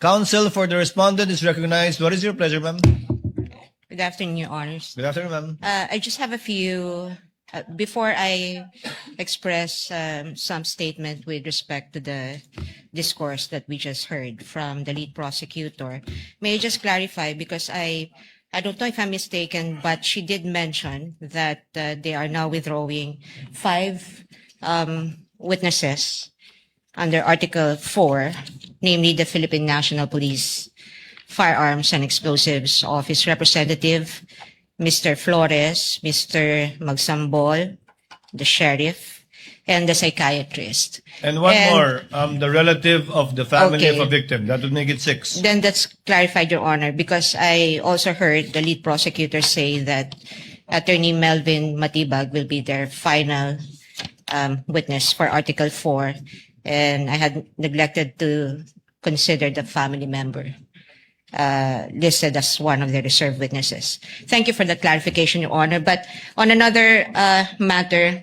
Counsel for the respondent is recognized. What is your pleasure, ma'am? Good afternoon, Your Honors. Good afternoon, ma'am. I just have a few, before I express some statement with respect to the discourse that we just heard from the lead prosecutor, may I just clarify, because I don't know if I'm mistaken, but she did mention that they are now withdrawing 5 witnesses under Article 4, namely the Philippine National Police Firearms and Explosives Office Representative, Mr. Flores, Mr. Magsambol, the sheriff, and the psychiatrist. And one more, the relative of the family Okay. of a victim. That would make it 6. Then that's clarified, Your Honor, because I also heard the lead prosecutor say that Attorney Melvin Matibag will be their final witness for Article 4, and I had neglected to consider the family member listed as one of the reserve witnesses. Thank you for the clarification, Your Honor. But on another matter,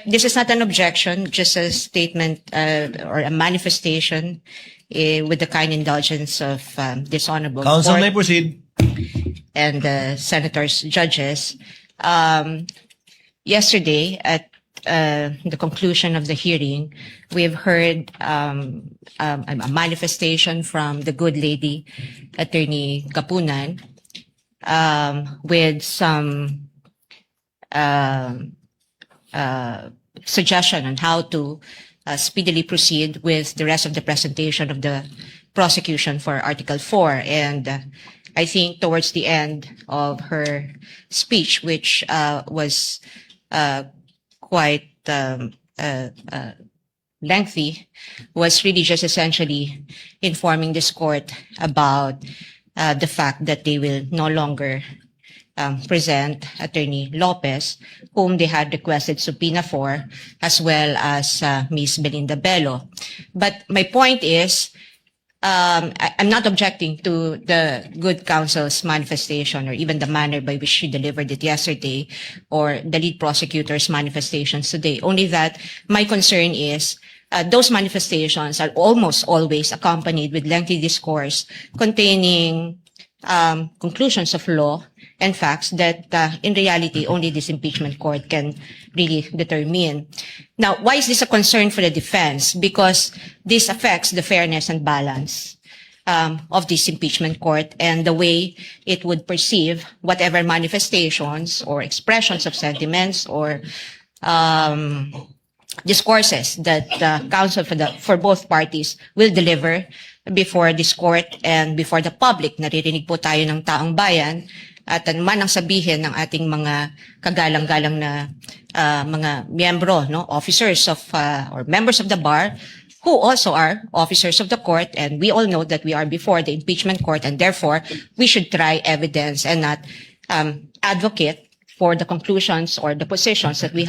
this is not an objection, just a statement or a manifestation with the kind indulgence of this honorable Counsel court may proceed. and the senators, judges. Yesterday, at the conclusion of the hearing, we've heard a manifestation from the good lady, Attorney Kapunan, with some suggestion on how to speedily proceed with the rest of the presentation of the prosecution for Article 4. And I think towards the end of her speech, which was quite lengthy, was really just essentially informing this court about the fact that they will no longer present Attorney Lopez, whom they had requested subpoena for, as well as Ms. Belinda Bello. But my point is, I'm not objecting to the good counsel's manifestation or even the manner by which she delivered it yesterday or the lead prosecutor's manifestations today. Only that my concern is those manifestations are almost always accompanied with lengthy discourse containing conclusions of law and facts that in reality only this impeachment court can really determine. Now, why is this a concern for the defense? Because this affects the fairness and balance of this impeachment court and the way it would perceive whatever manifestations or expressions of sentiments or discourses that counsel for both parties will deliver before this court and before the public. Naririnig po tayo ng taong bayan at anuman ang sabihin ng ating mga kagalang-galang na mga miyembro, no, officers of or members of the bar, who also are officers of the court, and we all know that we are before the impeachment court, and therefore we should try evidence and not advocate for the conclusions or the positions that we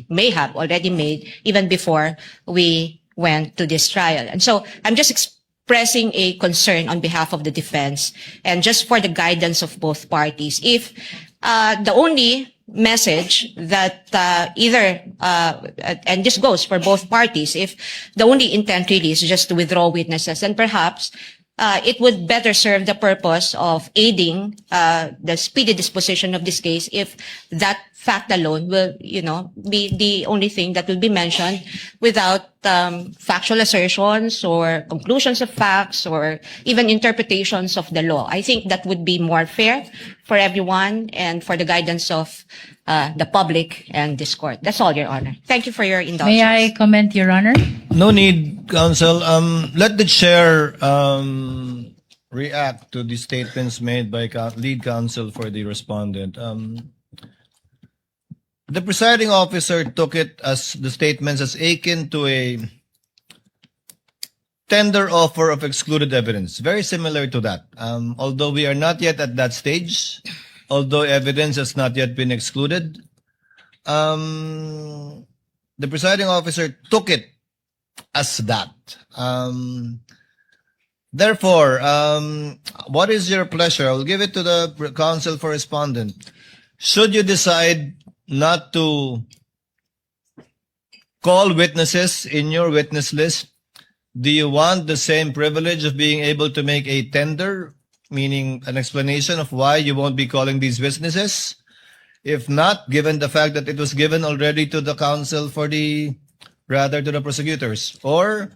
may have already made even before we went to this trial. And so I'm just expressing a concern on behalf of the defense and just for the guidance of both parties. If the only message that and this goes for both parties, if the only intent really is just to withdraw witnesses, then perhaps it would better serve the purpose of aiding the speedy disposition of this case if that fact alone will, be the only thing that will be mentioned without factual assertions or conclusions of facts or even interpretations of the law. I think that would be more fair for everyone and for the guidance of the public and this court. That's all, Your Honor. Thank you for your indulgence. May I comment, Your Honor? No need, counsel. Let the chair react to the statements made by lead counsel for the respondent. The presiding officer took it as the statements as akin to a tender offer of excluded evidence, very similar to that. Although we are not yet at that stage, although evidence has not yet been excluded, the presiding officer took it as that. Therefore, what is your pleasure? I'll give it to the counsel for respondent. Should you decide not to call witnesses in your witness list, do you want the same privilege of being able to make a tender, meaning an explanation of why you won't be calling these witnesses? If not, given the fact that it was given already to the counsel rather to the prosecutors, or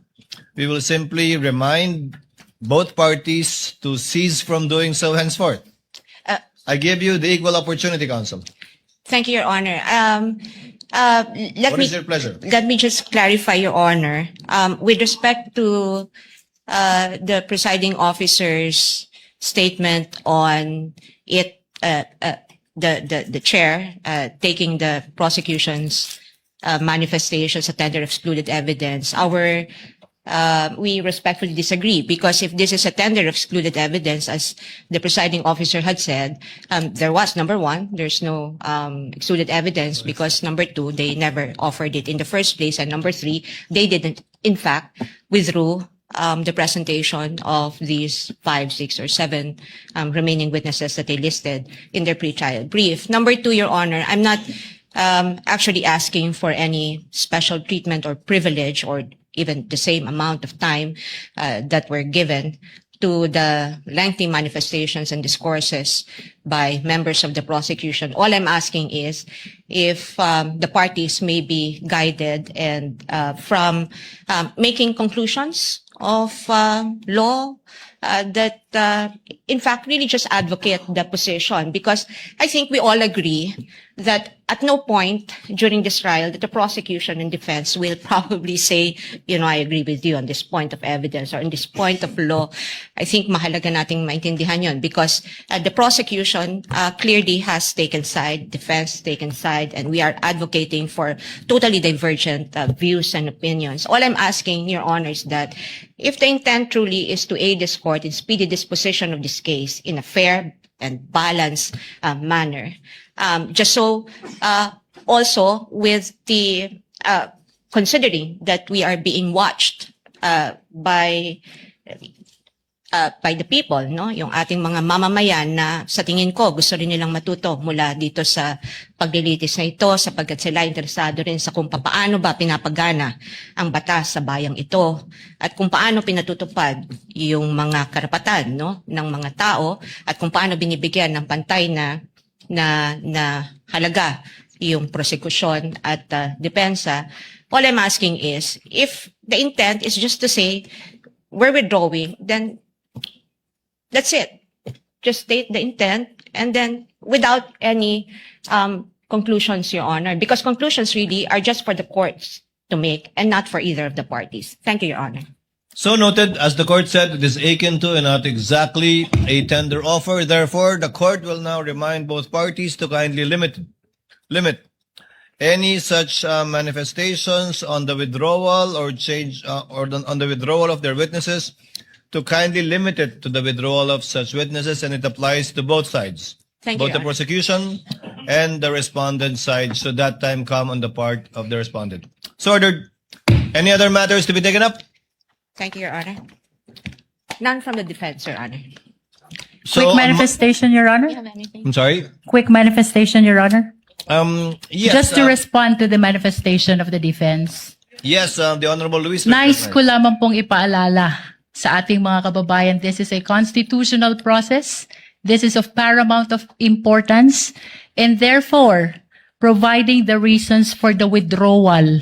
we will simply remind both parties to cease from doing so henceforth. Uh, I give you the equal opportunity, counsel. Thank you, Your Honor. What is your pleasure? Let me just clarify, Your Honor. With respect to the presiding officer's statement on it, the chair taking the prosecution's manifestations a tender of excluded evidence, we respectfully disagree, because if this is a tender of excluded evidence, as the presiding officer had said, there was, number one, there's no excluded evidence, because number two, they never offered it in the first place, and number three, they didn't, in fact, withdrew the presentation of these 5, 6, or 7 remaining witnesses that they listed in their pre-trial brief. Number two, Your Honor, I'm not actually asking for any special treatment or privilege or even the same amount of time that were given to the lengthy manifestations and discourses by members of the prosecution. All I'm asking is if the parties may be guided and from making conclusions of law that in fact really just advocate the position, because I think we all agree that at no point during this trial that the prosecution and defense will probably say, you know, I agree with you on this point of evidence or on this point of law. I think mahalaga nating maintindihan yun, because the prosecution clearly has taken side, defense taken side, and we are advocating for totally divergent views and opinions. All I'm asking, Your Honor, is that if the intent truly is to aid this court in speedy disposition of this case in a fair and balanced manner, just so also with the considering that we are being watched by the people, no? Yung ating mga mamamayan na sa tingin ko gusto rin nilang matuto mula dito sa paglilitis na ito, sapagkat sila interesado rin sa kung paano ba pinapagana ang batas sa bayang ito at kung paano pinatutupad yung mga karapatan, no, ng mga tao, at kung paano binibigyan ng pantay na halaga yung prosekusyon at depensa. All I'm asking is, if the intent is just to say we're withdrawing, then that's it. Just state the intent, and then without any conclusions, Your Honor, because conclusions really are just for the courts to make and not for either of the parties. Thank you, Your Honor. So noted, as the court said, it is akin to and not exactly a tender offer. Therefore, the court will now remind both parties to kindly limit any such manifestations on the withdrawal or change or on the withdrawal of their witnesses, to kindly limit it to the withdrawal of such witnesses, and it applies to both sides, Thank you, both the Your Honor. prosecution and the respondent side, should that time come on the part of the respondent. So ordered. Any other matters to be taken up? Thank you, Your Honor. None from the defense, Your Honor. So, Quick manifestation, Your Do you Honor. have anything? I'm sorry. Quick manifestation, Your Honor. Yes. Just to respond to the manifestation of the defense. Yes, the Honorable Luis. Nais ko lamang pong ipaalala sa ating mga kababayan, this is a constitutional process. This is of paramount of importance. And therefore, providing the reasons for the withdrawal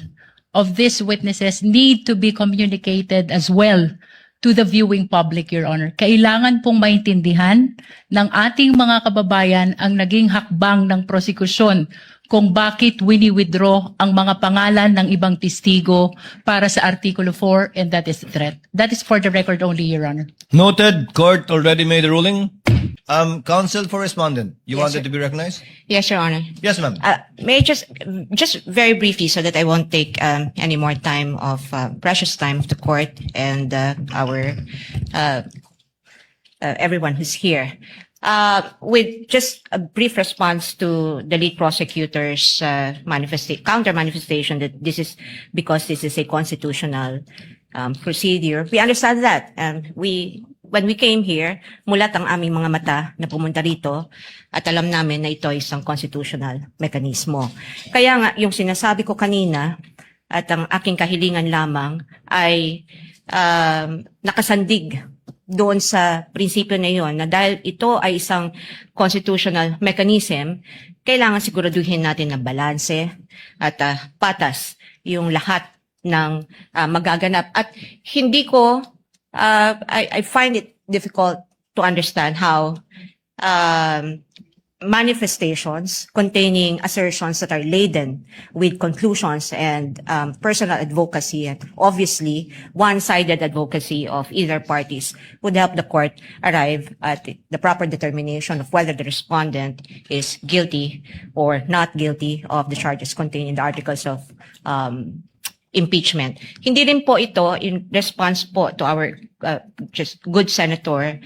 of these witnesses need to be communicated as well to the viewing public, Your Honor. Kailangan pong maintindihan ng ating mga kababayan ang naging hakbang ng prosekusyon kung bakit wini-withdraw ang mga pangalan ng ibang testigo para sa Artikulo 4, and that is threat. That is for the record only, Your Honor. Noted. Court already made a ruling. Counsel for respondent, you Yes, wanted sir. to be recognized? Yes, Your Honor. Yes, ma'am. May I just very briefly, so that I won't take any more time of precious time of the court and our everyone who's here. With just a brief response to the lead prosecutor's counter manifestation that this is because this is a constitutional procedure. We understand that, and when we came here, mulat ang aming mga mata na pumunta rito at alam namin na ito ay isang constitutional mekanismo. Kaya nga, yung sinasabi ko kanina at ang aking kahilingan lamang ay nakasandig doon sa prinsipyo na iyon na dahil ito ay isang constitutional mechanism, kailangan siguraduhin natin na balanse at patas yung lahat ng magaganap. At hindi ko, I find it difficult to understand how manifestations containing assertions that are laden with conclusions and personal advocacy, and obviously one-sided advocacy of either parties, would help the court arrive at the proper determination of whether the respondent is guilty or not guilty of the charges contained in the articles of impeachment. Hindi rin po ito in response po to our just good senator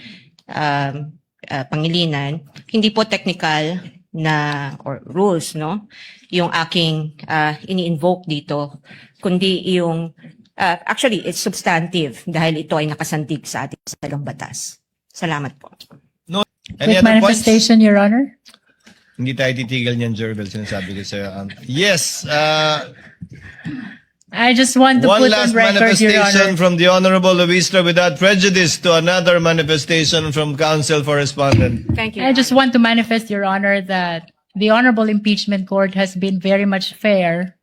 Pangilinan, hindi po technical na or rules, no, yung aking ini-invoke dito, kundi yung actually it's substantive dahil ito ay nakasandig sa ating salong batas. Salamat po. Any Quick other points? manifestation, Your Honor. Hindi tayo titigil niyan, Jervel, sinasabi ko sa'yo. Yes, I just want to one put on last record, Your manifestation Honor. from the Honorable Luistra without prejudice to another manifestation from counsel for respondent. Thank you. I just want to manifest, Your Honor, that the Honorable Impeachment Court has been very much fair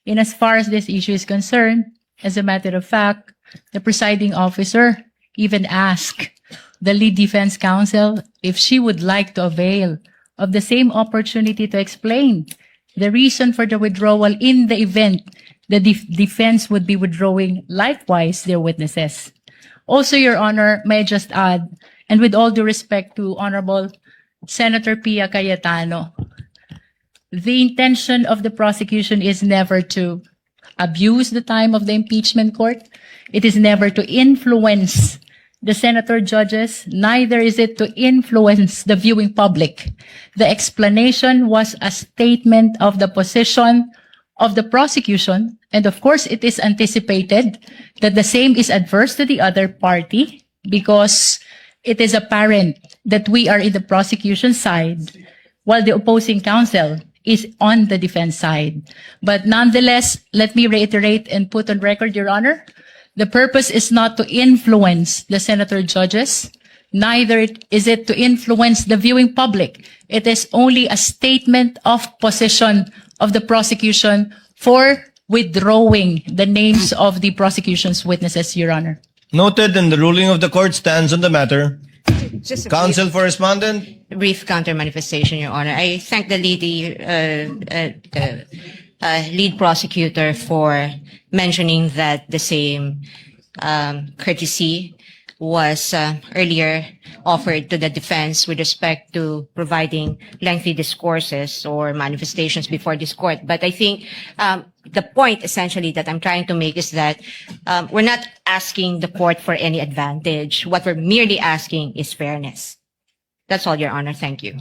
in as far as this issue is concerned. As a matter of fact, the presiding officer even asked the lead defense counsel if she would like to avail of the same opportunity to explain the reason for the withdrawal in the event the defense would be withdrawing likewise their witnesses. Also, Your Honor, may I just add, and with all due respect to Honorable Senator Pia Cayetano, the intention of the prosecution is never to abuse the time of the impeachment court. It is never to influence the senator judges, neither is it to influence the viewing public. The explanation was a statement of the position of the prosecution, and of course it is anticipated that the same is adverse to the other party because it is apparent that we are in the prosecution side while the opposing counsel is on the defense side. But nonetheless, let me reiterate and put on record, Your Honor, the purpose is not to influence the senator judges, neither is it to influence the viewing public. It is only a statement of position of the prosecution for withdrawing the names of the prosecution's witnesses, Your Honor. Noted, and the ruling of the court stands on the matter. Just a Counsel for respondent. brief counter manifestation, Your Honor. I thank the lead prosecutor for mentioning that the same courtesy was earlier offered to the defense with respect to providing lengthy discourses or manifestations before this court. But I think the point essentially that I'm trying to make is that we're not asking the court for any advantage. What we're merely asking is fairness. That's all, Your Honor. Thank you.